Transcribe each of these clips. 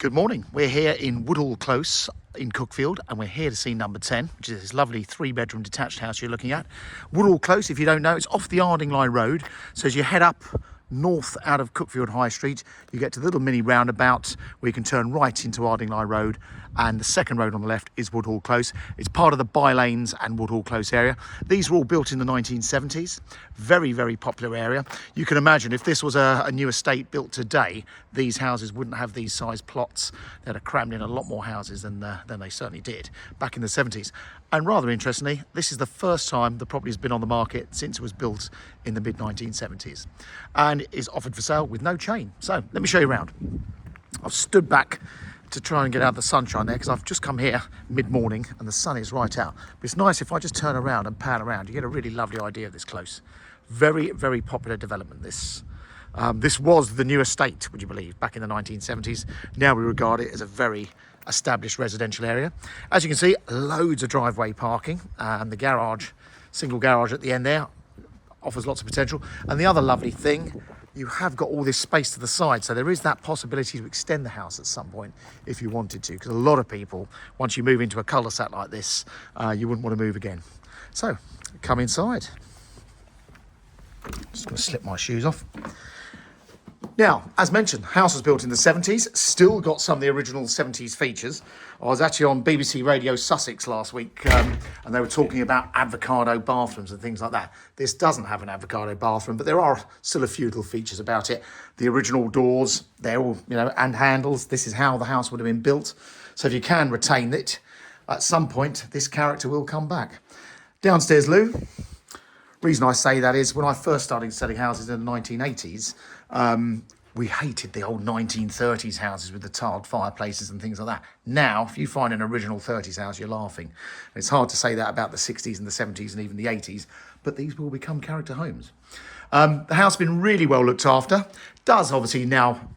Good morning. We're here in Woodhall Close in Cuckfield, and we're here to see number 10, which is this lovely 3-bedroom detached house you're looking at. Woodhall Close, if you don't know, it's off the Ardingly Road. So as you head up north out of Cuckfield High Street, you get to the little mini roundabout where you can turn right into Ardingly Road, and the second road on the left is Woodhall Close. It's part of the Bylanes and Woodhall Close area. These were all built in the 1970s. Very, very popular area. You can imagine if this was a new estate built today, these houses wouldn't have these size plots. They'd have crammed in a lot more houses than they certainly did back in the 70s. And rather interestingly, this is the first time the property has been on the market since it was built in the mid-1970s, and is offered for sale with no chain. So let me show you around. I've stood back to try and get out of the sunshine there because I've just come here mid-morning and the sun is right out. But it's nice if I just turn around and pan around, you get a really lovely idea of this close. Very, very popular development, this. This was the new estate, would you believe, back in the 1970s. Now we regard it as a very established residential area. As you can see, loads of driveway parking, and the garage, single garage at the end there, offers lots of potential. And the other lovely thing, you have got all this space to the side, so there is that possibility to extend the house at some point if you wanted to, because a lot of people, once you move into a cul-de-sac like this, you wouldn't want to move again. So come inside. Just going to slip my shoes off. Now, as mentioned, house was built in the 70s, still got some of the original 70s features. I was actually on BBC Radio Sussex last week, and they were talking about avocado bathrooms and things like that. This doesn't have an avocado bathroom, but there are still a few little features about it. The original doors, they're all, and handles. This is how the house would have been built. So if you can retain it, at some point, this character will come back. Downstairs loo. Reason I say that is when I first started selling houses in the 1980s, we hated the old 1930s houses with the tiled fireplaces and things like that. Now, if you find an original 30s house, you're laughing. It's hard to say that about the 60s and the 70s and even the 80s, but these will become character homes. The house has been really well looked after. Does obviously now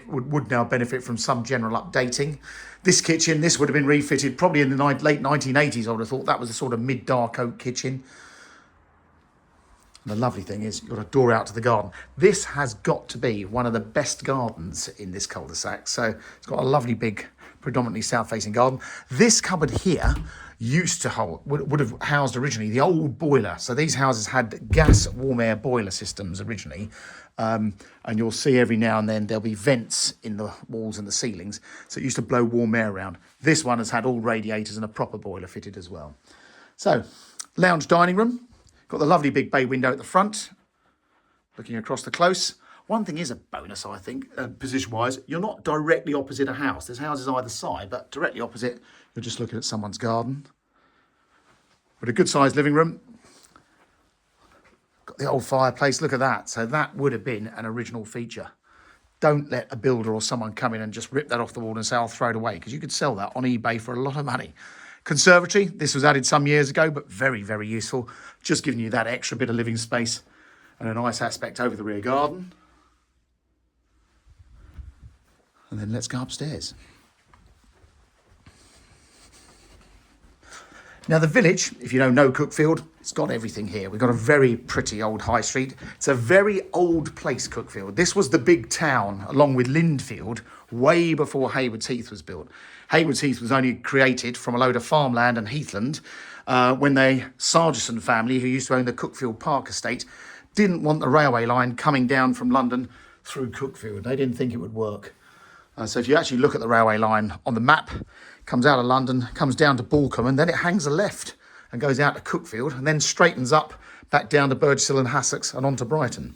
would now benefit from some general updating. This kitchen, this would have been refitted probably in the late 1980s, I would have thought. That was a sort of mid-dark oak kitchen. And the lovely thing is, you've got a door out to the garden. This has got to be one of the best gardens in this cul-de-sac. So it's got a lovely big, predominantly south-facing garden. This cupboard here used to hold, would have housed originally the old boiler. So these houses had gas warm air boiler systems originally. And you'll see every now and then there'll be vents in the walls and the ceilings. So it used to blow warm air around. This one has had all radiators and a proper boiler fitted as well. So, lounge dining room. Got the lovely big bay window at the front, looking across the close. One thing is a bonus, I think, position-wise. You're not directly opposite a house. There's houses either side, but directly opposite, you're just looking at someone's garden. But a good-sized living room. Got the old fireplace, look at that. So that would have been an original feature. Don't let a builder or someone come in and just rip that off the wall and say, I'll throw it away, because you could sell that on eBay for a lot of money. Conservatory, this was added some years ago, but very, very useful. Just giving you that extra bit of living space and a nice aspect over the rear garden. And then let's go upstairs. Now the village, if you don't know Cuckfield, it's got everything here. We've got a very pretty old high street. It's a very old place, Cuckfield. This was the big town, along with Lindfield, way before Haywards Heath was built. Haywards Heath was only created from a load of farmland and heathland when the Sargison family, who used to own the Cuckfield Park estate, didn't want the railway line coming down from London through Cuckfield. They didn't think it would work. So if you actually look at the railway line on the map, comes out of London, comes down to Balcombe, and then it hangs a left and goes out to Cuckfield, and then straightens up back down to Birchsill and Hassocks and on to Brighton.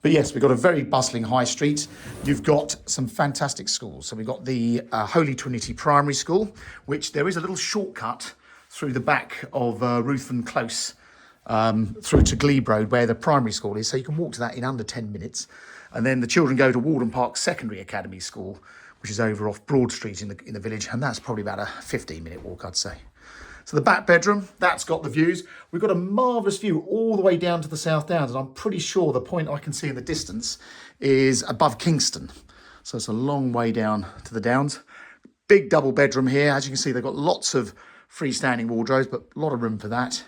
But yes, we've got a very bustling high street. You've got some fantastic schools. So we've got the Holy Trinity Primary School, which there is a little shortcut through the back of Ruthven Close, through to Glebe Road, where the primary school is. So you can walk to that in under 10 minutes. And then the children go to Walden Park Secondary Academy School, which is over off Broad Street in the village. And that's probably about a 15-minute walk, I'd say. So the back bedroom, that's got the views. We've got a marvellous view all the way down to the South Downs, and I'm pretty sure the point I can see in the distance is above Kingston. So it's a long way down to the Downs. Big double bedroom here. As you can see, they've got lots of freestanding wardrobes, but a lot of room for that.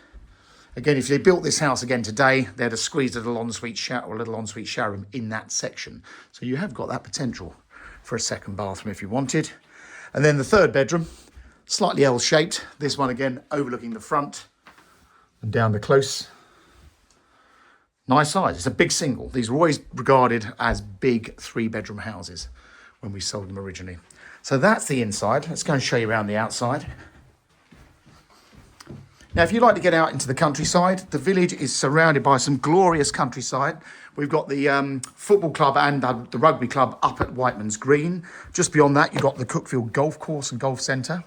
Again, if they built this house again today, they'd have squeezed a little ensuite shower or a little ensuite shower room in that section. So you have got that potential for a second bathroom if you wanted. And then the third bedroom, slightly L-shaped. This one again overlooking the front and down the close. Nice size. It's a big single. These were always regarded as big 3-bedroom houses when we sold them originally. So that's the inside. Let's go and show you around the outside. Now, if you'd like to get out into the countryside, the village is surrounded by some glorious countryside. We've got the football club and the rugby club up at Whiteman's Green. Just beyond that, you've got the Cuckfield Golf Course and Golf Centre.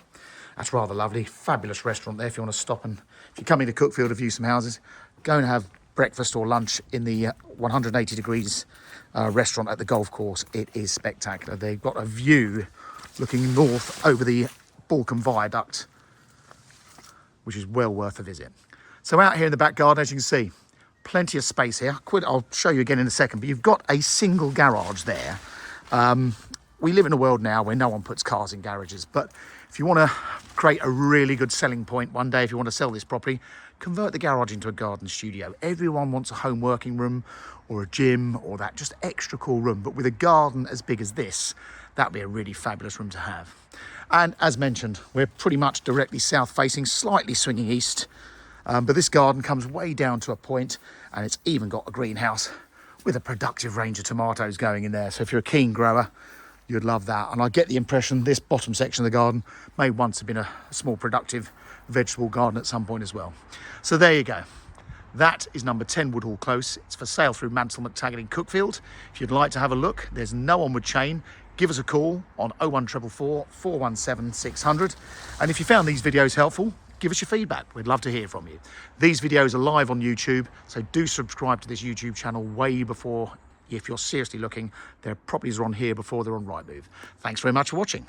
That's rather lovely. Fabulous restaurant there if you want to stop and, if you're coming to Cuckfield to view some houses, go and have breakfast or lunch in the 180 degrees restaurant at the golf course. It is spectacular. They've got a view looking north over the Balkan Viaduct, which is well worth a visit. So out here in the back garden, as you can see, plenty of space here. I'll show you again in a second, but you've got a single garage there. We live in a world now where no one puts cars in garages, but if you want to create a really good selling point one day, if you want to sell this property, convert the garage into a garden studio. Everyone wants a home working room or a gym or that just extra cool room, but with a garden as big as this, that'd be a really fabulous room to have. And as mentioned, we're pretty much directly south facing, slightly swinging east, but this garden comes way down to a point, and it's even got a greenhouse with a productive range of tomatoes going in there. So if you're a keen grower, you'd love that. And I get the impression this bottom section of the garden may once have been a small productive vegetable garden at some point as well. So there you go. That is number 10 Woodhall Close. It's for sale through Mansell McTaggart in Cuckfield. If you'd like to have a look, there's no onward chain. Give us a call on 01444 417 600. And if you found these videos helpful, give us your feedback. We'd love to hear from you. These videos are live on YouTube, so do subscribe to this YouTube channel way before, if you're seriously looking, their properties are on here before they're on Rightmove. Thanks very much for watching.